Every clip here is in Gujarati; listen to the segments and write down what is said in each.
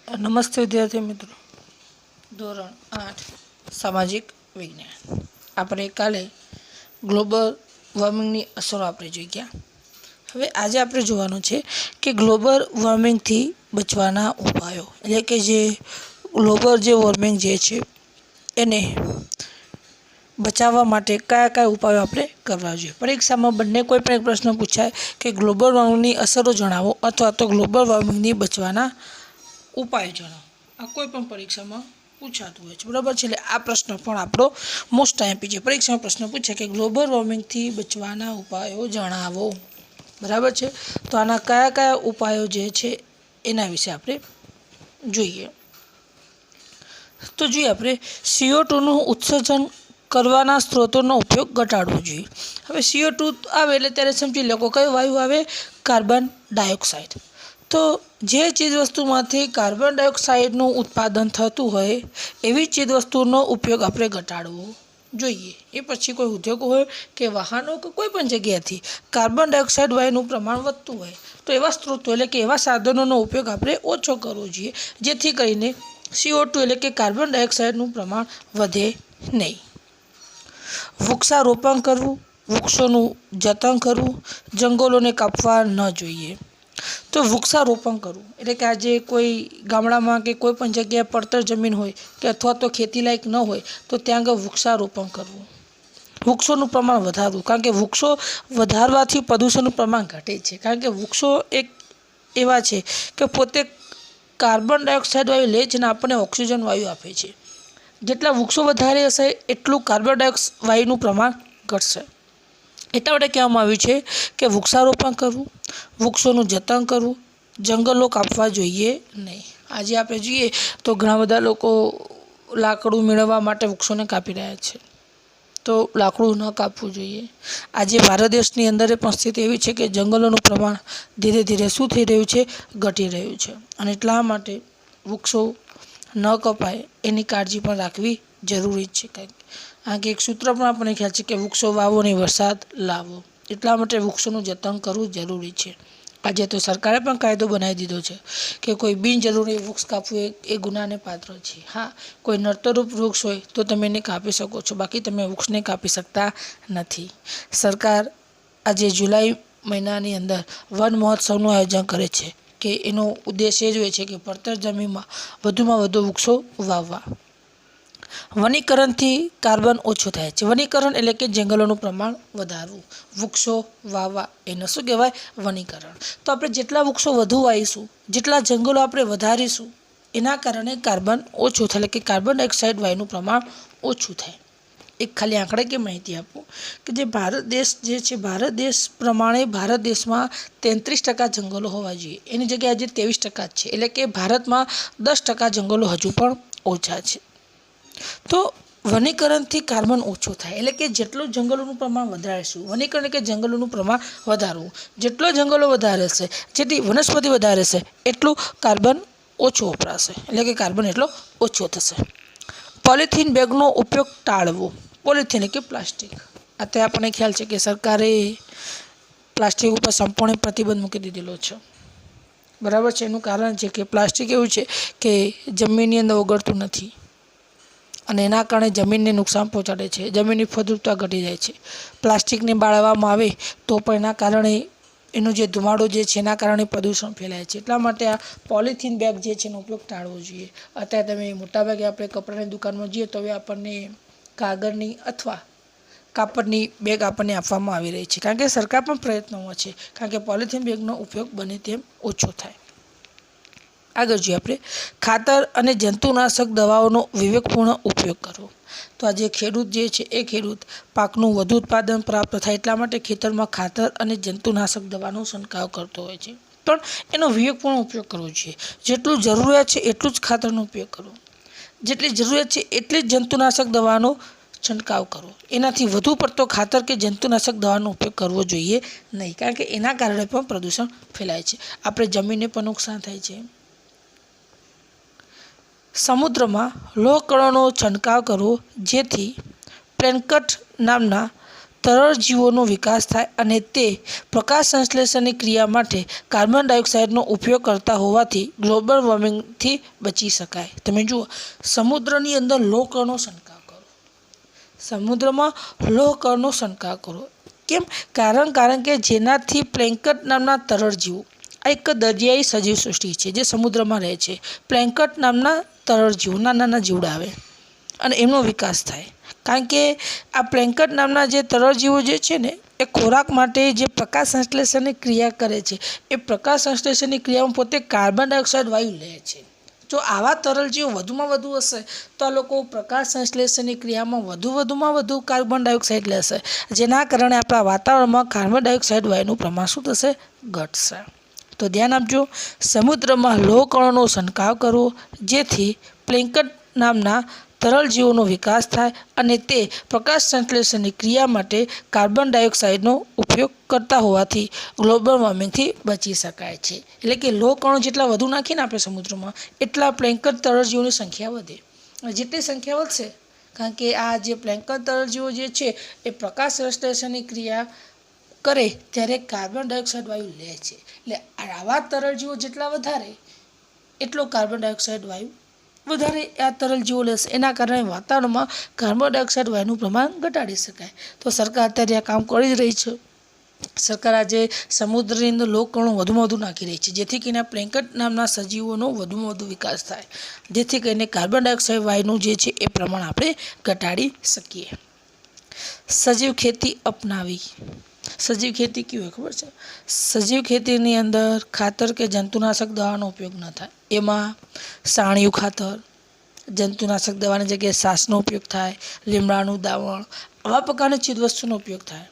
नमस्ते विद्यार्थी मित्रों। धोरण 8 सामाजिक विज्ञान આપણે કાલે ગ્લોબલ વોર્મિંગની અસરો આપણે જોઈ ગયા। હવે આજે આપણે જોવાનું છે કે ગ્લોબલ વોર્મિંગથી બચવાના ઉપાયો, એટલે કે જે ગ્લોબલ જે વોર્મિંગ જે છે એને બચાવવા માટે કયા કયા ઉપાયો આપણે કરવા જોઈએ। પરીક્ષામાં બંને કોઈ પણ એક પ્રશ્ન પૂછાય કે ગ્લોબલ વોર્મિંગની અસરો જણાવો અથવા તો ગ્લોબલ વોર્મિંગથી બચવાના ઉપાય જણાવો। આ કોઈ પણ પરીક્ષામાં પૂછાતું હોય છે, બરાબર છે। એટલે આ પ્રશ્ન પણ આપણો મોસ્ટ આઈએમપી છે। પરીક્ષામાં પ્રશ્ન પૂછે કે ગ્લોબલ વોર્મિંગથી બચવાના ઉપાયો જણાવો, બરાબર છે। તો આના કયા કયા ઉપાયો જે છે એના વિશે આપણે જોઈએ। તો જોઈએ આપણે CO2નું ઉત્સર્જન કરવાના સ્ત્રોતોનો ઉપયોગ ઘટાડવો જોઈએ। હવે CO2 આવે એટલે ત્યારે સમજી લો કયો વાયુ આવે, કાર્બન ડાયોક્સાઇડ। તો જે ચીજવસ્તુમાંથી કાર્બન ડાયોક્સાઇડનું ઉત્પાદન થતું હોય એવી ચીજવસ્તુનો ઉપયોગ આપણે ઘટાડવો જોઈએ। એ પછી કોઈ ઉદ્યોગ હોય કે વાહનો કે કોઈ પણ જગ્યાથી કાર્બન ડાયોક્સાઇડ વાયુનું પ્રમાણ વધતું હોય તો એવા સ્ત્રોતો એટલે કે એવા સાધનોનો ઉપયોગ આપણે ઓછો કરવો જોઈએ, જેથી કરીને CO2 એટલે કે કાર્બન ડાયોક્સાઇડનું પ્રમાણ વધે નહીં। વૃક્ષારોપણ કરવું, વૃક્ષોનું જતન કરવું, જંગલોને કાપવા ન જોઈએ। તો વૃક્ષારોપણ કરવું એટલે કે આજે કોઈ ગામડામાં કે કોઈ પણ જગ્યાએ પડતર જમીન હોય કે અથવા તો ખેતીલાયક ન હોય તો ત્યાં આગળ વૃક્ષારોપણ કરવું, વૃક્ષોનું પ્રમાણ વધારવું, કારણ કે વૃક્ષો વધારવાથી પ્રદૂષણનું પ્રમાણ ઘટે છે। કારણ કે વૃક્ષો એક એવા છે કે પોતે કાર્બન ડાયોક્સાઇડ વાયુ લે છે અને આપણને ઓક્સિજન વાયુ આપે છે। જેટલા વૃક્ષો વધારે હશે એટલું કાર્બન ડાયોક્સાઇડ વાયુનું પ્રમાણ ઘટશે। એટલા માટે કહેવામાં આવ્યું છે કે વૃક્ષારોપણ કરવું, વૃક્ષોનું જતન કરવું, જંગલો કાપવા જોઈએ નહીં। આજે આપણે જોઈએ તો ઘણા બધા લોકો લાકડું મેળવવા માટે વૃક્ષોને કાપી રહ્યા છે, તો લાકડું ન કાપવું જોઈએ। આજે ભારત દેશની અંદર પણ સ્થિતિ એવી છે કે જંગલોનું પ્રમાણ ધીરે ધીરે શું થઈ રહ્યું છે, ઘટી રહ્યું છે, અને એટલા માટે વૃક્ષો ન કપાય એની કાળજી પણ રાખવી જરૂરી છે। કારણ કે એક સૂત્ર પણ આપણને ખ્યાલ છે કે વૃક્ષો વાવો ને વરસાદ લાવો, એટલા માટે વૃક્ષોનું જતન કરવું જરૂરી છે। આજે તો સરકારે પણ કાયદો બનાવી દીધો છે કે કોઈ બિનજરૂરી વૃક્ષ કાપવું એ ગુનાને પાત્ર છે। હા, કોઈ નડતરરૂપ વૃક્ષ હોય તો તમે એને કાપી શકો છો, બાકી તમે વૃક્ષને કાપી શકતા નથી। સરકાર આજે જુલાઈ મહિનાની અંદર વન મહોત્સવનું આયોજન કરે છે કે એનો ઉદ્દેશ એ જ હોય છે કે પડતર જમીનમાં વધુમાં વધુ વૃક્ષો વાવવા। વનીકરણથી કાર્બન ઓછું થાય છે। વનીકરણ એટલે કે જંગલોનું પ્રમાણ વધારવું, વૃક્ષો વાવવા, એને શું કહેવાય, વનીકરણ। તો આપણે જેટલા વૃક્ષો વધુ વાવીશું, જેટલા જંગલો આપણે વધારીશું, એના કારણે કાર્બન ઓછું થાય, એટલે કે કાર્બન ડાયોક્સાઇડ વાયુનું પ્રમાણ ઓછું થાય। એક ખાલી આંકડાકીય માહિતી આપું કે જે ભારત દેશ જે છે, ભારત દેશ પ્રમાણે ભારત દેશમાં 33% જંગલો હોવા જોઈએ, એની જગ્યાએ આજે 23% જ છે, એટલે કે ભારતમાં 10% જંગલો હજુ પણ ઓછા છે। તો વનીકરણથી કાર્બન ઓછું થાય, એટલે કે જેટલું જંગલોનું પ્રમાણ વધારીશું, વનીકરણ એટલે કે જંગલોનું પ્રમાણ વધારવું, જેટલો જંગલો વધારે હશે, જેટલી વનસ્પતિ વધારે હશે એટલું કાર્બન ઓછું વપરાશે, એટલે કે કાર્બન એટલો ઓછો થશે। પોલિથીન બેગનો ઉપયોગ ટાળવો, પોલિથીન એટલે કે પ્લાસ્ટિક, અત્યારે આપણને ખ્યાલ છે કે સરકારે પ્લાસ્ટિક ઉપર સંપૂર્ણ પ્રતિબંધ મૂકી દીધેલો છે, બરાબર છે। એનું કારણ છે કે પ્લાસ્ટિક એવું છે કે જમીનની અંદર ઓગળતું નથી અને એના કારણે જમીનને નુકસાન પહોંચાડે છે, જમીનની ફળદ્રુપતા ઘટી જાય છે। પ્લાસ્ટિકને બાળવામાં આવે તો પણ એના કારણે એનો જે ધુમાડો જે છે એના કારણે પ્રદૂષણ ફેલાય છે, એટલા માટે આ પોલિથીન બેગ જે છે એનો ઉપયોગ ટાળવો જોઈએ। અત્યારે તમે મોટાભાગે આપણે કપડાની દુકાનમાં જઈએ તો હવે આપણને કાગળની અથવા કાપડની બેગ આપણને આપવામાં આવી રહી છે, કારણ કે સરકાર પણ પ્રયત્નોમાં છે, કારણ કે પોલિથીન બેગનો ઉપયોગ બને તેમ ઓછો થાય। આગળ જોઈએ આપણે ખાતર અને જંતુનાશક દવાઓનો વિવેકપૂર્ણ ઉપયોગ કરવો। તો આજે ખેડૂત જે છે એ ખેડૂત પાકનું વધુ ઉત્પાદન પ્રાપ્ત થાય એટલા માટે ખેતરમાં ખાતર અને જંતુનાશક દવાનો છંટકાવ કરતો હોય છે, પણ એનો વિવેકપૂર્ણ ઉપયોગ કરવો જોઈએ। જેટલું જરૂરિયાત છે એટલું જ ખાતરનો ઉપયોગ કરવો, જેટલી જરૂરિયાત છે એટલી જ જંતુનાશક દવાનો છંટકાવ કરવો, એનાથી વધુ પડતો ખાતર કે જંતુનાશક દવાનો ઉપયોગ કરવો જોઈએ નહીં, કારણ કે એના કારણે પણ પ્રદૂષણ ફેલાય છે, આપણે જમીનને પણ નુકસાન થાય છે। સમુદ્રમાં લોહ કણોનો છંટકાવ કરવો, જેથી પ્લેન્કટ નામના तरल जीवों विकास थाय अने ते प्रकाश संश्लेषणनी क्रिया माटे कार्बन डाइऑक्साइडनो उपयोग करता होवाथी ग्लोबल वॉर्मिंग थी बची शकाय। तमे जुओ समुद्रनी अंदर लोह कणों छंटकाव करो, समुद्रमा लोह कणों छंटकाव करो। केम? कारण के जेनाथी प्लेंकट नामना तरल जीवो आ एक दरियाई सजीव सृष्टि है जे समुद्र में रहे छे। प्लेंकट नामना तरल जीव नाना जीवड़ा आवे अने एमनो विकास थाय। कारण के आ प्लेंकट नामना जे तरल जीवो जे छे ने ए खोराक माटे जे प्रकाश संश्लेषणनी क्रिया करे छे ए प्रकाश संश्लेषणनी क्रियामां पोते कार्बन डाइऑक्साइड वायु ले छे। जो आवा तरल जीव वधुमां वधु हशे तो आ लोको प्रकाश संश्लेषणनी क्रियामां वधुमां वधु कार्बन डाइऑक्साइड लेशे, जेना कारणे आपणा वातावरणमां कार्बन डाइऑक्साइड वायुनुं प्रमाण शुं थशे? घटशे। तो ध्यान आपजो, समुद्रमा लोह कणों छंटकाव करवो जेथी प्लेंकट नामना तरल जीवों विकास थाय अने ते प्रकाश संश्लेषणनी क्रिया माटे कार्बन डाइऑक्साइडनो उपयोग करता होवाथी ग्लोबल वॉर्मिंग थी बची शकाय छे। एटले के लोह कणों जेटला वधु नाखीने आपणे समुद्रमा एटला प्लेंकट तरल जीवोनी संख्या वधे। जेटली संख्या वधशे कारण के आ जे प्लेंकट तरल जीवो जे छे ए प्रकाश संश्लेषणनी क्रिया करे त्यारे कार्बन डाइऑक्साइड वायु ले छे। એટલે આવા તરલ જીવો જેટલા વધારે એટલો કાર્બન ડાયોક્સાઇડ વાયુ વધારે આ તરલ જીવો લેશે, એના કારણે વાતાવરણમાં કાર્બન ડાયોક્સાઇડ વાયુનું પ્રમાણ ઘટાડી શકાય। તો સરકાર અત્યારે આ કામ કરી જ રહી છે। સરકાર આજે સમુદ્રની અંદર લોહ કણો વધુમાં વધુ નાખી રહી છે જેથી કરીને પ્લેંકટ નામના સજીવોનો વધુમાં વધુ વિકાસ થાય, જેથી કરીને કાર્બન ડાયોક્સાઇડ વાયુનું જે છે એ પ્રમાણ આપણે ઘટાડી શકીએ। સજીવ ખેતી અપનાવી। सजीव खेती क्यों है खबर है? सजीव खेती नी अंदर खातर के जंतुनाशक दवानो उपयोग न थाय। एमां साणियुं खातर, जंतुनाशक दवानी जग्याए सासनो उपयोग थाय, લીમડાનું દાવણ, आवा प्रकारनी चीजवस्तुनो उपयोग थाय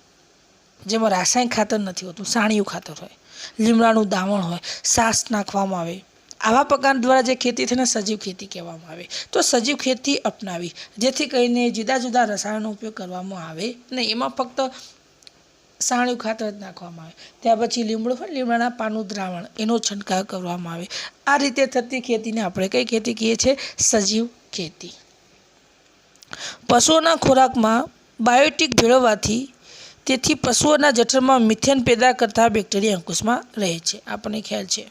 जेमां रासायणिक खातर नथी होतुं, साणियुं खातर होय, લીમડાનું दावण होय, सास नाखवामां आवे। आवा प्रकार द्वारा जे खेती थईने सजीव खेती कहेवामां आवे। तो सजीव खेती अपनावी जेथी करीने जुदा जुदा रसायणोनो उपयोग करवामां आवे नहीं। एमां फक्त साणियुं खातर ज नाखवामां आवे, त्यार पछी લીમડું હોય, લીમડાના પાનનું દ્રાવણ એનો છંટકાવ કરવામાં આવે। આ રીતે થતી ખેતીને આપણે કઈ ખેતી કહીએ છીએ? સજીવ ખેતી। પશુઓના ખોરાકમાં બાયોટિક ભેળવવાથી તેથી પશુઓના જઠરમાં મિથેન પેદા કરતા બેક્ટેરિયા અંકુશમાં રહે છે। આપણને ખ્યાલ છે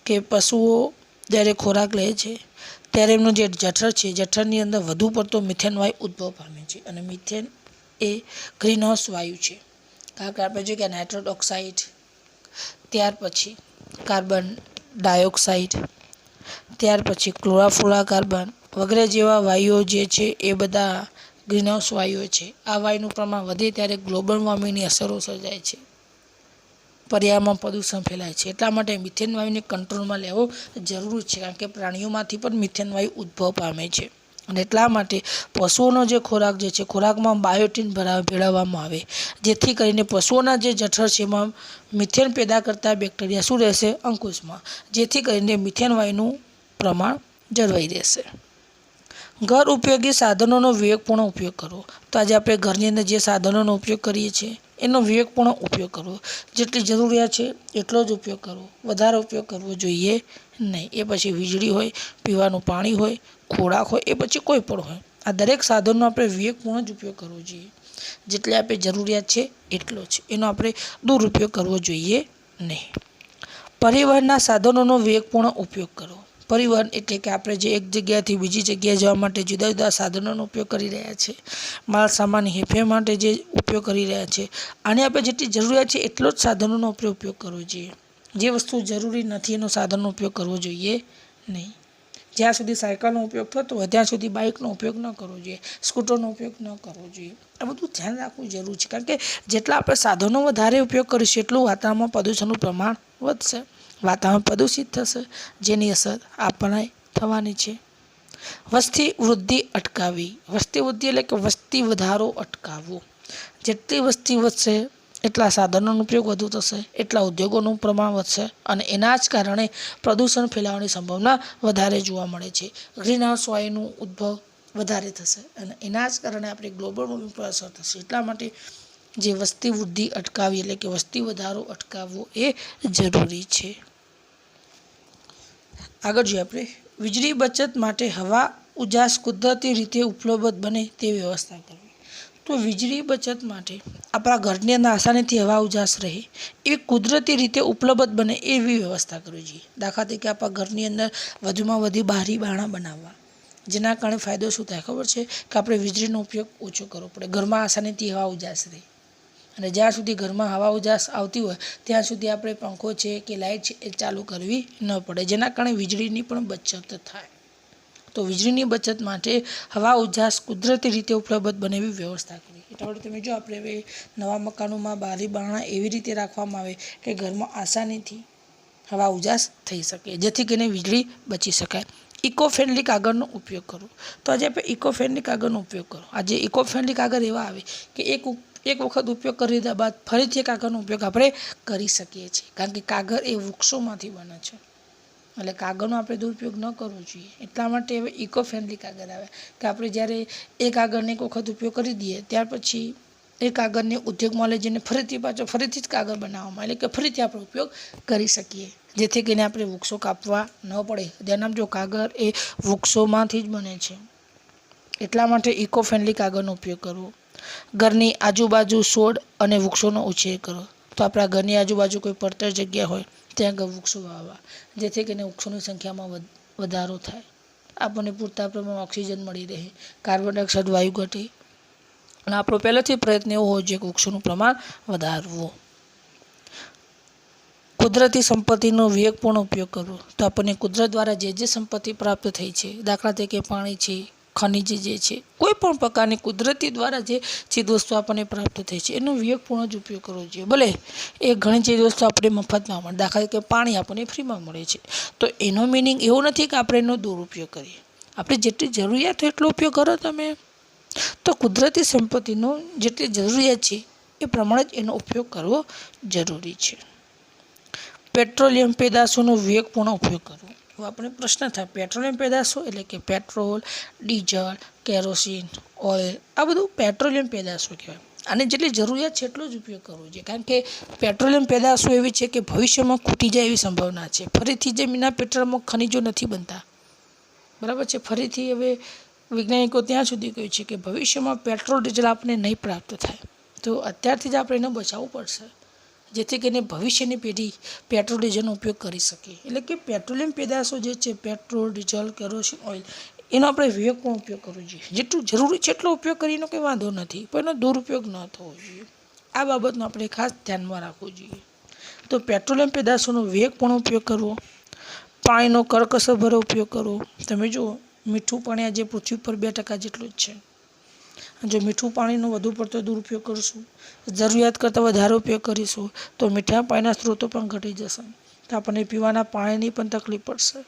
કે પશુઓ જ્યારે ખોરાક લે છે ત્યારે એમનું જે જઠર છે, જઠરની અંદર વધુ પડતો મિથેન વાયુ ઉદ્ભવ પામે છે અને મિથેન એ ગ્રીનહાઉસ વાયુ છે। કારણ કે આપણે જોઈએ કે નાઇટ્રોસ ઓક્સાઇડ, ત્યાર પછી કાર્બન ડાયોક્સાઇડ, ત્યાર પછી ક્લોરોફ્લોરોકાર્બન વગેરે જેવા વાયુઓ જે છે એ બધા ગ્રીનહાઉસ વાયુઓ છે। આ વાયુનું પ્રમાણ વધે ત્યારે ગ્લોબલ વોર્મિંગની અસરો સર્જાય છે, પર્યાવરણમાં પ્રદૂષણ ફેલાય છે। એટલા માટે મિથેન વાયુને કંટ્રોલમાં લેવો જરૂરી છે, કારણ કે પ્રાણીઓમાંથી પણ મિથેન વાયુ ઉદ્ભવ પામે છે અને એટલા માટે પશુઓનો જે ખોરાક જે છે ખોરાકમાં બાયોટિન ભેળવવામાં આવે જેથી કરીને પશુઓના જે જઠર છે એમાં મિથેન પેદા કરતા બેક્ટેરિયા શું રહેશે? અંકુશમાં, જેથી કરીને મિથેન વાયુનું પ્રમાણ જળવાઈ રહેશે। ઘર ઉપયોગી સાધનોનો વિવેકપૂર્ણ ઉપયોગ કરવો। તો આજે આપણે ઘરની અંદર જે સાધનોનો ઉપયોગ કરીએ છીએ એનો વિવેકપૂર્ણ ઉપયોગ કરવો। જેટલી જરૂરિયાત છે એટલો જ ઉપયોગ કરવો, વધારે ઉપયોગ કરવો જોઈએ નહીં। એ પછી વીજળી હોય, પીવાનું પાણી હોય, ખોરાક હોય, એ પછી કોઈ પણ હોય, આ દરેક સાધનનો આપણે વિવેકપૂર્ણ જ ઉપયોગ કરવો જોઈએ। જેટલી આપણે જરૂરિયાત છે એટલો જ, એનો આપણે દુરુપયોગ કરવો જોઈએ નહીં। પરિવહનના સાધનોનો વિવેકપૂર્ણ ઉપયોગ કરવો। પરિવહન એટલે કે આપણે જે એક જગ્યાએથી બીજી જગ્યાએ જવા માટે જુદા જુદા સાધનોનો ઉપયોગ કરી રહ્યા છે, માલ સામાન હેરફેર માટે જે ઉપયોગ કરી રહ્યા છે, આને આપણે જેટલી જરૂરિયાત છે એટલો જ સાધનોનો આપણે ઉપયોગ કરવો જોઈએ। જે વસ્તુ જરૂરી નથી એનો સાધનનો ઉપયોગ કરવો જોઈએ નહીં। જ્યાં સુધી સાયકલનો ઉપયોગ થતો હોય ત્યાં સુધી બાઇકનો ઉપયોગ ન કરવો જોઈએ, સ્કૂટરનો ઉપયોગ ન કરવો જોઈએ। આ બધું ધ્યાન રાખવું જરૂરી છે, કારણ કે જેટલા આપણે સાધનો વધારે ઉપયોગ કરીશું એટલું વાતાવરણમાં પ્રદૂષણનું પ્રમાણ વધશે, વાતાવરણ પ્રદૂષિત થશે, જેની અસર આપણને થવાની છે। વસ્તી વૃદ્ધિ અટકાવવી। વસ્તી વૃદ્ધિ એટલે કે વસ્તી વધારો અટકાવવો। જેટલી વસ્તી વધશે એટલા સાધનોનો ઉપયોગ વધુ થશે, એટલા ઉદ્યોગોનું પ્રમાણ વધશે અને એના જ કારણે પ્રદૂષણ ફેલાવાની સંભાવના વધારે જોવા મળે છે। ગ્રીનહાઉસ વાયુનું ઉદ્ભવ વધારે થશે અને એના જ કારણે આપણે ગ્લોબલ વોર્મિંગ પર અસર થશે। એટલા માટે જે વસ્તી વૃદ્ધિ અટકાવવી એટલે કે વસ્તી વધારો અટકાવવો એ જરૂરી છે। આગળ જોઈએ આપણે વીજળી બચત માટે હવા ઉજાસ કુદરતી રીતે ઉપલબ્ધ બને તે વ્યવસ્થા કરવી। તો વીજળી બચત માટે આપણા ઘરની અંદર આસાનીથી હવા ઉજાસ રહે એવી કુદરતી રીતે ઉપલબ્ધ બને એવી વ્યવસ્થા કરવી જોઈએ. દાખલા તરીકે આપણા ઘરની અંદર વધુમાં વધુ બારી બારણાં બનાવવા, જેના કારણે ફાયદો શું થાય ખબર છે કે આપણે વીજળીનો ઉપયોગ ઓછો કરવો પડે, ઘરમાં આસાનીથી હવા ઉજાસ રહે. અને જ્યાં સુધી ઘરમાં હવા ઉજાસ આવતી હોય ત્યાં સુધી આપણે પંખો છે કે લાઇટ છે એ ચાલુ કરવી ન પડે, જેના કારણે વીજળીની પણ બચત થાય. તો વીજળીની બચત માટે હવા ઉજાસ કુદરતી રીતે ઉપલબ્ધ બને એવી વ્યવસ્થા કરવી. એટલા માટે તમે જો આપણે હવે નવા મકાનોમાં બારી બારણાં એવી રીતે રાખવામાં આવે કે ઘરમાં આસાનીથી હવા ઉજાસ થઈ શકે, જેથી કરીને વીજળી બચી શકાય. ઇકો ફ્રેન્ડલી કાગળનો ઉપયોગ કરો. તો આજે આપણે ઇકો ફ્રેન્ડલી કાગળનો ઉપયોગ કરો. આજે ઇકો ફ્રેન્ડલી કાગળ એવા આવે કે એક વખત ઉપયોગ કરી લીધા બાદ ફરીથી એ કાગળનો ઉપયોગ આપણે કરી શકીએ છીએ, કારણ કે કાગળ એ વૃક્ષોમાંથી બને છે. એટલે કાગળનો આપણે દુરુપયોગ ન કરવો જોઈએ. એટલા માટે હવે ઇકો ફ્રેન્ડલી કાગળ આવે કે આપણે જ્યારે એ કાગળને એક વખત ઉપયોગ કરી દઈએ ત્યાર પછી એ કાગળને ઉદ્યોગમાં લઈ જઈને ફરીથી જ કાગળ બનાવવામાં એટલે કે ફરીથી આપણે ઉપયોગ કરી શકીએ, જેથી કરીને આપણે વૃક્ષો કાપવા ન પડે. ધ્યાન આપજો, કાગળ એ વૃક્ષોમાંથી જ બને છે. એટલા માટે ઇકો ફ્રેન્ડલી કાગળનો ઉપયોગ કરવો. ઘરની આજુબાજુ છોડ અને વૃક્ષોનો ઉછેર કરો. તો આપણા ઘરની આજુબાજુ કોઈ પડતર જગ્યા હોય ત્યાં આગળ વૃક્ષો વાવવા, જેથી કરીને વૃક્ષોની સંખ્યામાં વધારો થાય, આપણને પૂરતા પ્રમાણમાં ઓક્સિજન મળી રહે, કાર્બન ડાયોક્સાઇડ વાયુ ઘટે. અને આપણો પહેલેથી પ્રયત્ન એવો હોય છે કે વૃક્ષોનું પ્રમાણ વધારવું. કુદરતી સંપત્તિનો વિવેકપૂર્ણ ઉપયોગ કરવો. તો આપણને કુદરત દ્વારા જે સંપત્તિ પ્રાપ્ત થઈ છે, દાખલા તરીકે પાણી છે, ખનિજ જે છે, કોઈ પણ પ્રકારની કુદરતી દ્વારા જે ચીજવસ્તુ આપણને પ્રાપ્ત થઈ છે એનો વિવેકપૂર્ણ જ ઉપયોગ કરવો જોઈએ. ભલે એ ઘણી ચીજવસ્તુ આપણે મફતમાં મળે, દાખલા તરીકે પાણી આપણને ફ્રીમાં મળે છે, તો એનો મિનિંગ એવો નથી કે આપણે એનો દુરુપયોગ કરીએ. આપણે જેટલી જરૂરિયાત હોય એટલો ઉપયોગ કરો તમે. તો કુદરતી સંપત્તિનો જેટલી જરૂરિયાત છે એ પ્રમાણે જ એનો ઉપયોગ કરવો જરૂરી છે. પેટ્રોલિયમ પેદાશોનો વિવેકપૂર્ણ ઉપયોગ કરવો. હવે આપણે પ્રશ્ન થાય, પેટ્રોલિયમ પેદાશો એટલે કે પેટ્રોલ, ડીઝલ, કેરોસીન, ઓઇલ, આ બધું પેટ્રોલિયમ પેદાશો કહેવાય. આને જેટલી જરૂરિયાત છે એટલો જ ઉપયોગ કરવો જોઈએ, કારણ કે પેટ્રોલિયમ પેદાશો એવી છે કે ભવિષ્યમાં ખૂટી જાય એવી સંભાવના છે. ફરીથી જમીનના પેટ્રોલમાં ખનિજો નથી બનતા, બરાબર છે. ફરીથી હવે વૈજ્ઞાનિકો ત્યાં સુધી કહે છે કે ભવિષ્યમાં પેટ્રોલ ડીઝલ આપણને નહીં પ્રાપ્ત થાય, તો અત્યારથી જ આપણે એને બચાવવું પડશે, જેથી કરીને ભવિષ્યની પેઢી પેટ્રોલ ડીઝલનો ઉપયોગ કરી શકે. એટલે કે પેટ્રોલિયમ પેદાશો જે છે, પેટ્રોલ, ડીઝલ, કેરોસીન, ઓઇલ, એનો આપણે વિવેકપૂર્ણ ઉપયોગ કરવો જોઈએ. જેટલું જરૂરી છે એટલો ઉપયોગ કરીને કંઈ વાંધો નથી, પણ એનો દુરુપયોગ ન થવો જોઈએ. આ બાબતનો આપણે ખાસ ધ્યાનમાં રાખવું જોઈએ. તો પેટ્રોલિયમ પેદાશોનો વિવેકપૂર્ણ ઉપયોગ કરવો. પાણીનો કરકસરભરો ઉપયોગ કરવો. તમે જુઓ, મીઠું પાણી આજે પૃથ્વી પર 2% જેટલું જ છે. જો મીઠું પાણીનો વધુ પડતો દુરુપયોગ કરીશું, જરૂરિયાત કરતાં વધારે ઉપયોગ કરીશું, તો મીઠા પાણીના સ્ત્રોતો પણ ઘટી જશે, તો આપણને પીવાના પાણીની પણ તકલીફ પડશે.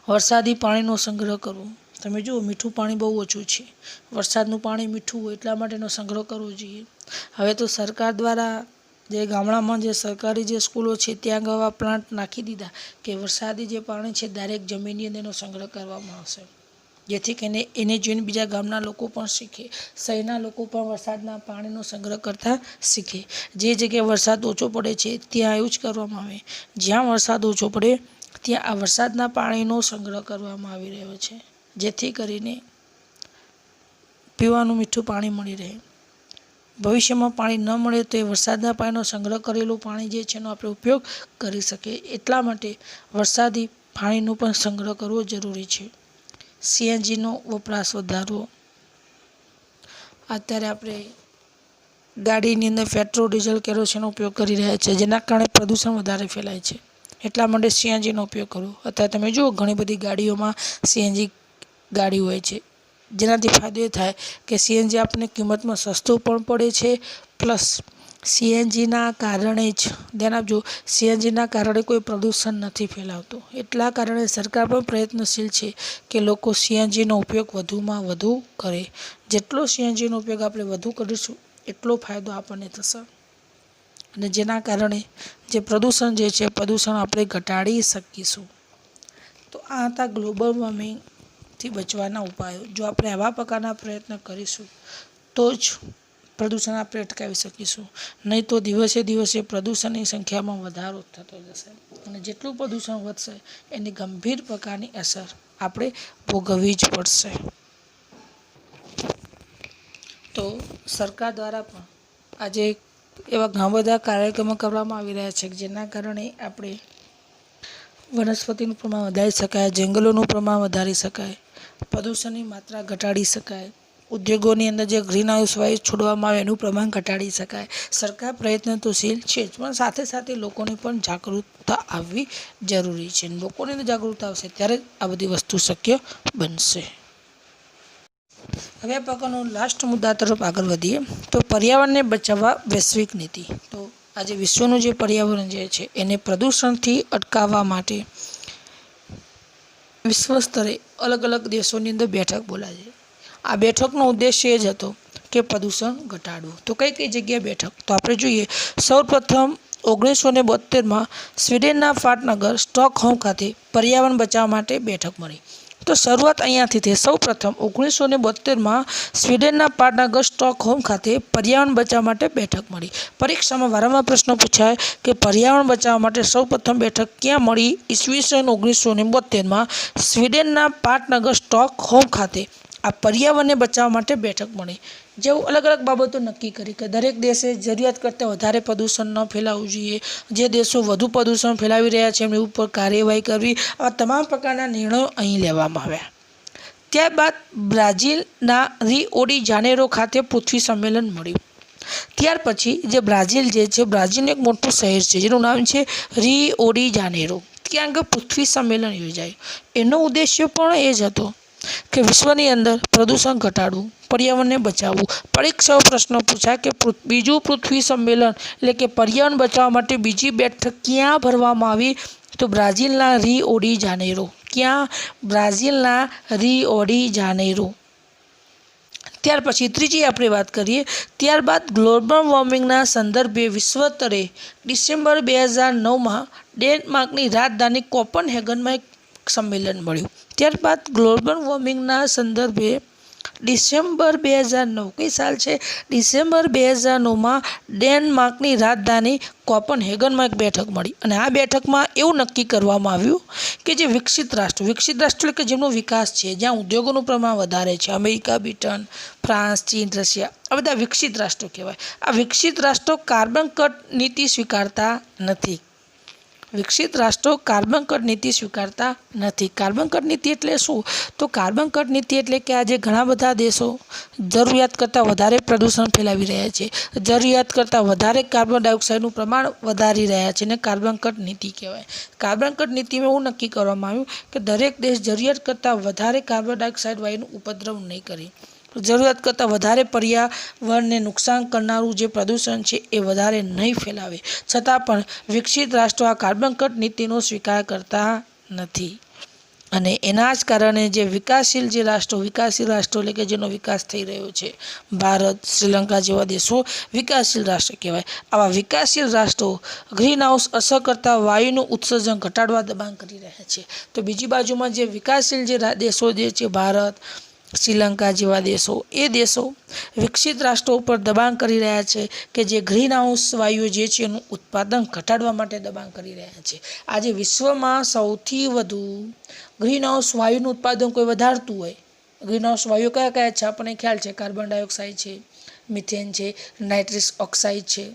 વરસાદી પાણીનો સંગ્રહ કરવો. તમે જુઓ, મીઠું પાણી બહુ ઓછું છે, વરસાદનું પાણી મીઠું હોય એટલા માટે એનો સંગ્રહ કરવો જોઈએ. હવે તો સરકાર દ્વારા જે ગામડામાં જે સરકારી જે સ્કૂલો છે ત્યાં આવા પ્લાન્ટ નાખી દીધા કે વરસાદી જે પાણી છે ડાયરેક્ટ જમીનની અંદર એનો સંગ્રહ કરવામાં આવશે, જેથી કરીને એને જોઈને બીજા ગામના લોકો પણ શીખે, શહેરના લોકો પણ વરસાદના પાણીનો સંગ્રહ કરતા શીખે. જે જગ્યાએ વરસાદ ઓછો પડે છે ત્યાં એવું જ કરવામાં આવે. જ્યાં વરસાદ ઓછો પડે ત્યાં આ વરસાદના પાણીનો સંગ્રહ કરવામાં આવી રહ્યો છે, જેથી કરીને પીવાનું મીઠું પાણી મળી રહે. ભવિષ્યમાં પાણી ન મળે તો એ વરસાદના પાણીનો સંગ્રહ કરેલું પાણી જે છે એનો આપણે ઉપયોગ કરી શકીએ. એટલા માટે વરસાદી પાણીનો પણ સંગ્રહ કરવો જરૂરી છે. સીએનજીનો વપરાશ વધારવો. અત્યારે આપણે ગાડીની અંદર પેટ્રોલ, ડીઝલ, કેરોસીનનો ઉપયોગ કરી રહ્યા છીએ, જેના કારણે પ્રદૂષણ વધારે ફેલાય છે. એટલા માટે સીએનજીનો ઉપયોગ કરવો. અત્યારે તમે જુઓ, ઘણી બધી ગાડીઓમાં સીએનજી ગાડી હોય છે, જેનાથી ફાયદો એ થાય કે સીએનજી આપણને કિંમતમાં સસ્તું પણ પડે છે, પ્લસ સીએનજીના કારણે જ, ધ્યાન આપજો, સીએનજીના કારણે કોઈ પ્રદૂષણ નથી ફેલાવતું. એટલા કારણે સરકાર પણ પ્રયત્નશીલ છે કે લોકો સીએનજીનો ઉપયોગ વધુમાં વધુ કરે. જેટલો સીએનજીનો ઉપયોગ આપણે વધુ કરીશું એટલો ફાયદો આપણને થશે, અને જેના કારણે જે પ્રદૂષણ જે છે પ્રદૂષણ આપણે ઘટાડી શકીશું. તો આ હતા ગ્લોબલ વોર્મિંગથી બચવાના ઉપાયો. જો આપણે આવા પ્રકારના પ્રયત્ન કરીશું તો જ પ્રદૂષણ આપણે અટકાવી શકીશું, નહીં તો દિવસે દિવસે પ્રદૂષણની સંખ્યામાં વધારો થતો જશે, અને જેટલું પ્રદૂષણ વધશે એની ગંભીર પ્રકારની અસર આપણે ભોગવવી જ પડશે. તો સરકાર દ્વારા પણ આજે એવા ઘણા બધા કાર્યક્રમો કરવામાં આવી રહ્યા છે જેના કારણે આપણે વનસ્પતિનું પ્રમાણ વધારી શકાય, જંગલોનું પ્રમાણ વધારી શકાય, પ્રદૂષણની માત્રા ઘટાડી શકાય, ઉદ્યોગોની અંદર જે ગ્રીન હાઉસ વાયુ છોડવામાં આવે એનું પ્રમાણ ઘટાડી શકાય. સરકાર પ્રયત્નશીલ છે જ, પણ સાથે સાથે લોકોને પણ જાગૃતતા આવવી જરૂરી છે. લોકોને જાગૃતતા આવશે ત્યારે આ બધી વસ્તુ શક્ય બનશે. હવે આ પ્રકારનો લાસ્ટ મુદ્દા તરફ આગળ વધીએ તો પર્યાવરણને બચાવવા વૈશ્વિક નીતિ. તો આજે વિશ્વનું જે પર્યાવરણ જે છે એને પ્રદૂષણથી અટકાવવા માટે વિશ્વ સ્તરે અલગ અલગ દેશોની અંદર બેઠક બોલાય છે. આ બેઠકનો ઉદ્દેશ્ય એ જ હતો કે પ્રદૂષણ ઘટાડવું. તો કઈ કઈ જગ્યાએ બેઠક? તો આપણે જોઈએ, સૌપ્રથમ 1972માં સ્વીડનના પાટનગર સ્ટોકહોમ ખાતે પર્યાવરણ બચાવવા માટે બેઠક મળી. તો શરૂઆત અહીંયાથી થઈ. સૌપ્રથમ 1972માં સ્વીડનના પાટનગર સ્ટોકહોમ ખાતે પર્યાવરણ બચાવવા માટે બેઠક મળી. પરીક્ષામાં વારંવાર પ્રશ્ન પૂછાય કે પર્યાવરણ બચાવવા માટે સૌપ્રથમ બેઠક ક્યાં મળી? ઈસવીસન 1972માં સ્વીડનના પાટનગર સ્ટોકહોમ ખાતે આ પર્યાવરણને બચાવવા માટે બેઠક મળી. જેવું અલગ અલગ બાબતો નક્કી કરી કે દરેક દેશે જરૂરિયાત કરતાં વધારે પ્રદૂષણ ન ફેલાવવું જોઈએ, જે દેશો વધુ પ્રદૂષણ ફેલાવી રહ્યા છે એમની ઉપર કાર્યવાહી કરવી. આવા તમામ પ્રકારના નિર્ણયો અહીં લેવામાં આવ્યા. ત્યારબાદ બ્રાઝિલના રિયો ડી જાનેરો ખાતે પૃથ્વી સંમેલન મળ્યું. ત્યાર પછી જે બ્રાઝિલ જે છે, બ્રાઝિલનું એક મોટું શહેર છે જેનું નામ છે રિયો ડી જાનેરો. ત્યાં આગળ પૃથ્વી સંમેલન યોજાયું. એનો ઉદ્દેશ્ય પણ એ જ હતો કે વિશ્વની અંદર પ્રદૂષણ ઘટાડવું, પર્યાવરણને બચાવવું. પરીક્ષાઓ પ્રશ્નો પૂછાય કે બીજું પૃથ્વી સંમેલન એટલે કે પર્યાવરણ બચાવવા માટે બીજી બેઠક ક્યાં ભરવામાં આવી? તો બ્રાઝિલના રિયો ડી જાનેરો. ક્યાં? બ્રાઝિલના રિયો ડી જાનેરો. ત્યાર પછી ત્રીજી આપણે વાત કરીએ, ત્યારબાદ ગ્લોબલ વોર્મિંગના સંદર્ભે વિશ્વ સ્તરે ડિસેમ્બર 2009માં ડેનમાર્કની રાજધાની કોપનહેગનમાં એક સંમેલન મળ્યું. ત્યારબાદ ગ્લોબલ વોર્મિંગના સંદર્ભે ડિસેમ્બર 2009 કઈ સાલ છે? ડિસેમ્બર 2009માં ડેનમાર્કની રાજધાની કોપનહેગનમાં એક બેઠક મળી. અને આ બેઠકમાં એવું નક્કી કરવામાં આવ્યું કે જે વિકસિત રાષ્ટ્ર એટલે કે જેમનો વિકાસ છે, જ્યાં ઉદ્યોગોનું પ્રમાણ વધારે છે, અમેરિકા, બ્રિટન, ફ્રાન્સ, ચીન, રશિયા, આ બધા વિકસિત રાષ્ટ્રો કહેવાય. આ વિકસિત રાષ્ટ્રો કાર્બન કટ નીતિ સ્વીકારતા નથી. વિકસિત રાષ્ટ્રો કાર્બન કટ નીતિ સ્વીકારતા નથી. કાર્બન કટ નીતિ એટલે શું? તો કાર્બન કટ નીતિ એટલે કે આજે ઘણા બધા દેશો જરૂરિયાત કરતાં વધારે પ્રદૂષણ ફેલાવી રહ્યા છે, જરૂરિયાત કરતાં વધારે કાર્બન ડાયોક્સાઇડનું પ્રમાણ વધારી રહ્યા છે ને કાર્બન કટ નીતિ કહેવાય. કાર્બન કટ નીતિમાં એવું નક્કી કરવામાં આવ્યું કે દરેક દેશ જરૂરિયાત કરતાં વધારે કાર્બન ડાયોક્સાઇડ વાયુનું ઉપદ્રવ નહીં કરે, જરૂરિયાત કરતાં વધારે પર્યાવરણને નુકસાન કરનારું જે પ્રદૂષણ છે એ વધારે નહીં ફેલાવે. છતાં પણ વિકસિત રાષ્ટ્રો આ કાર્બન કટ નીતિનો સ્વીકાર કરતા નથી. અને એના જ કારણે જે વિકાસશીલ રાષ્ટ્રો એટલે કે જેનો વિકાસ થઈ રહ્યો છે, ભારત, શ્રીલંકા જેવા દેશો વિકાસશીલ રાષ્ટ્ર કહેવાય. આવા વિકાસશીલ રાષ્ટ્રો ગ્રીન હાઉસ અસર કરતા વાયુનું ઉત્સર્જન ઘટાડવા દબાણ કરી રહ્યા છે. તો બીજી બાજુમાં જે વિકાસશીલ દેશો જે છે, ભારત, શ્રીલંકા જેવા દેશો, એ દેશો વિકસિત રાષ્ટ્રો ઉપર દબાણ કરી રહ્યા છે કે જે ગ્રીન હાઉસ વાયુ જે છે એનું ઉત્પાદન ઘટાડવા માટે દબાણ કરી રહ્યા છે. આજે વિશ્વમાં સૌથી વધુ ગ્રીન હાઉસ વાયુનું ઉત્પાદન કોઈ વધારતું હોય, ગ્રીન હાઉસ વાયુ કયા કયા છે આપણને ખ્યાલ છે? કાર્બન ડાયોક્સાઇડ છે, મિથેન છે, નાઇટ્રસ ઓક્સાઇડ છે,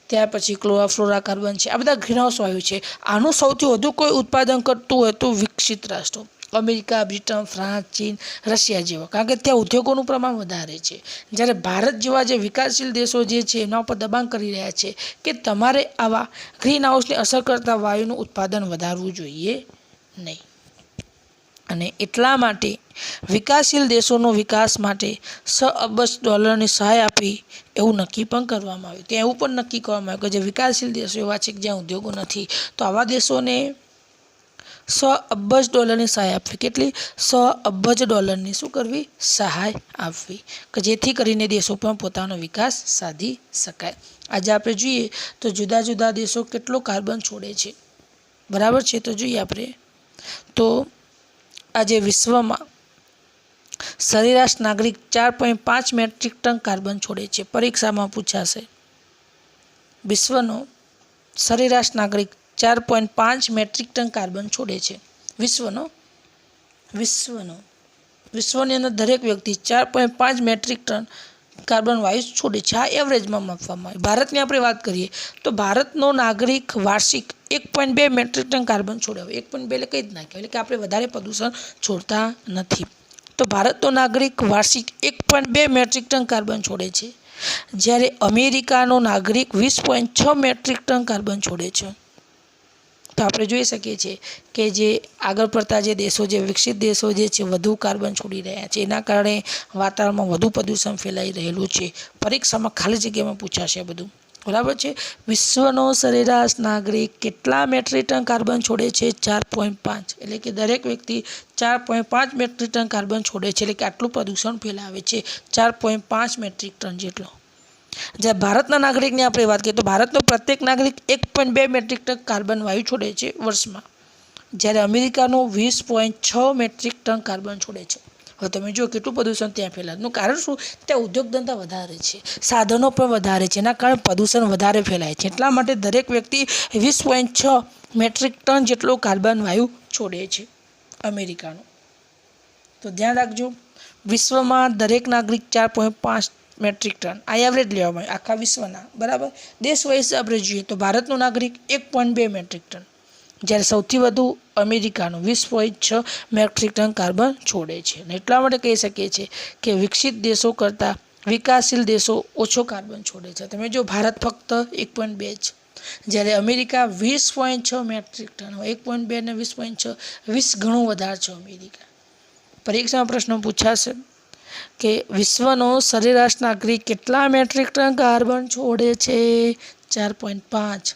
ત્યાર પછી ક્લોરોફ્લોરોકાર્બન છે. આ બધા ગ્રીન હાઉસ વાયુ છે. આનું સૌથી વધુ કોઈ ઉત્પાદન કરતું હોય તો વિકસિત રાષ્ટ્રો, અમેરિકા, બ્રિટન, ફ્રાન્સ, ચીન, રશિયા જેવા, કારણ કે ત્યાં ઉદ્યોગોનું પ્રમાણ વધારે છે. જ્યારે ભારત જેવા જે વિકાસશીલ દેશો જે છે એના ઉપર દબાણ કરી રહ્યા છે કે તમારે આવા ગ્રીન હાઉસને અસર કરતા વાયુનું ઉત્પાદન વધારવું જોઈએ નહીં. અને એટલા માટે વિકાસશીલ દેશોનો વિકાસ માટે $100 અબજ સહાય આપી એવું નક્કી પણ કરવામાં આવ્યું. ત્યાં એવું પણ નક્કી કરવામાં આવ્યું કે જે વિકાસશીલ દેશો એવા છે કે જ્યાં ઉદ્યોગો નથી, તો આવા દેશોને $100 અબજ સહાય આપવી. કેટલી? $100 અબજ શું કરવી? સહાય આપવી, કે જેથી કરીને દેશો પણ પોતાનો વિકાસ સાધી શકાય. આજે આપણે જોઈએ તો જુદા જુદા દેશો કેટલો કાર્બન છોડે છે, બરાબર છે? તો જોઈએ આપણે તો આજે વિશ્વમાં સરેરાશ નાગરિક 4.5 મેટ્રિક ટન કાર્બન છોડે છે. પરીક્ષામાં પૂછાશે. વિશ્વનો સરેરાશ નાગરિક 4.5 મેટ્રિક ટન કાર્બન છોડે છે. વિશ્વની અંદર દરેક વ્યક્તિ 4.5 મેટ્રિક ટન કાર્બન વાયુ છોડે છે. આ એવરેજમાં માપવામાં આવે. ભારતની આપણે વાત કરીએ તો ભારતનો નાગરિક વાર્ષિક 1.2 મેટ્રિક ટન કાર્બન છોડે. 1.2 એટલે કંઈ જ ના કહેવાય, એટલે કે આપણે વધારે પ્રદૂષણ છોડતા નથી. તો ભારતનો નાગરિક વાર્ષિક 1.2 મેટ્રિક ટન કાર્બન છોડે છે, જ્યારે અમેરિકાનો નાગરિક 20.6 મેટ્રિક ટન કાર્બન છોડે છે. તો આપણે જોઈ શકીએ છીએ કે જે આગળ પડતા જે દેશો, જે વિકસિત દેશો જે છે વધુ કાર્બન છોડી રહ્યા છે, એના કારણે વાતાવરણમાં વધુ પ્રદૂષણ ફેલાઈ રહેલું છે. પરીક્ષામાં ખાલી જગ્યામાં પૂછાશે બધું, બરાબર છે. વિશ્વનો સરેરાશ નાગરિક કેટલા મેટ્રિક ટન કાર્બન છોડે છે? 4.5. એટલે કે દરેક વ્યક્તિ 4.5 મેટ્રિક ટન કાર્બન છોડે છે, એટલે કે આટલું પ્રદૂષણ ફેલાવે છે, 4.5 મેટ્રિક ટન જેટલો. જ્યારે ભારતના નાગરિકની આપણે વાત કરીએ તો ભારતનો પ્રત્યેક નાગરિક 1.2 મેટ્રિક ટન કાર્બન વાયુ છોડે છે વર્ષમાં, જ્યારે અમેરિકાનો 20.6 મેટ્રિક ટન કાર્બન છોડે છે. હવે તમે જુઓ કેટલું પ્રદૂષણ ત્યાં ફેલાયનું કારણ શું? ત્યાં ઉદ્યોગ ધંધા વધારે છે, સાધનો પણ વધારે છે, એના કારણે પ્રદૂષણ વધારે ફેલાય છે. એટલા માટે દરેક વ્યક્તિ 20.6 મેટ્રિક ટન જેટલો કાર્બન વાયુ છોડે છે અમેરિકાનો. તો ધ્યાન રાખજો, વિશ્વમાં દરેક નાગરિક 4.5 મેટ્રિક ટન આ એવરેજ લેવામાં આવે આખા વિશ્વના, બરાબર. દેશ વાઇઝ આપણે જોઈએ તો ભારતનો નાગરિક 1.2 મેટ્રિક ટન, જ્યારે સૌથી વધુ અમેરિકાનો 20.6 મેટ્રિક ટન કાર્બન છોડે છે. અને એટલા માટે કહી શકીએ છીએ કે વિકસિત દેશો કરતાં વિકાસશીલ દેશો ઓછો કાર્બન છોડે છે. તમે જો ભારત ફક્ત 1.2 છે, જ્યારે અમેરિકા 20.6 મેટ્રિક ટન. 1.2 ને 20.6 20 ગણું વધારે છે અમેરિકા. પરીક્ષામાં પ્રશ્નો પૂછાશે કે વિશ્વનો સરેરાશ નાગરિક કેટલા મેટ્રિક ટન કાર્બન છોડે છે? 4.5.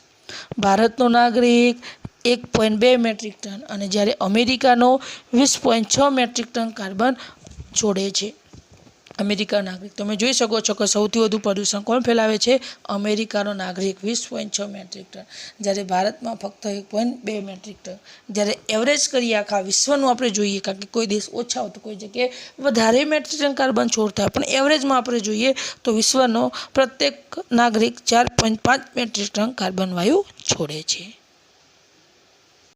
ભારતનો નાગરિક 1.2 મેટ્રિક ટન, અને જ્યારે અમેરિકાનો 20.6 મેટ્રિક ટન કાર્બન છોડે છે અમેરિકા નાગરિક. તમે જોઈ શકો છો કે સૌથી વધુ પ્રદૂષણ કોણ ફેલાવે છે? અમેરિકાનો નાગરિક 20.6 મેટ્રિક ટન, જ્યારે ભારતમાં ફક્ત 1.2 મેટ્રિક ટન. જ્યારે એવરેજ કરીએ આખા વિશ્વનું આપણે જોઈએ, કારણ કે કોઈ દેશ ઓછા હોય તો કોઈ જગ્યાએ વધારે મેટ્રિક ટન કાર્બન છોડતા હોય, પણ એવરેજમાં આપણે જોઈએ તો વિશ્વનો પ્રત્યેક નાગરિક 4.5 મેટ્રિક ટન કાર્બન વાયુ છોડે છે.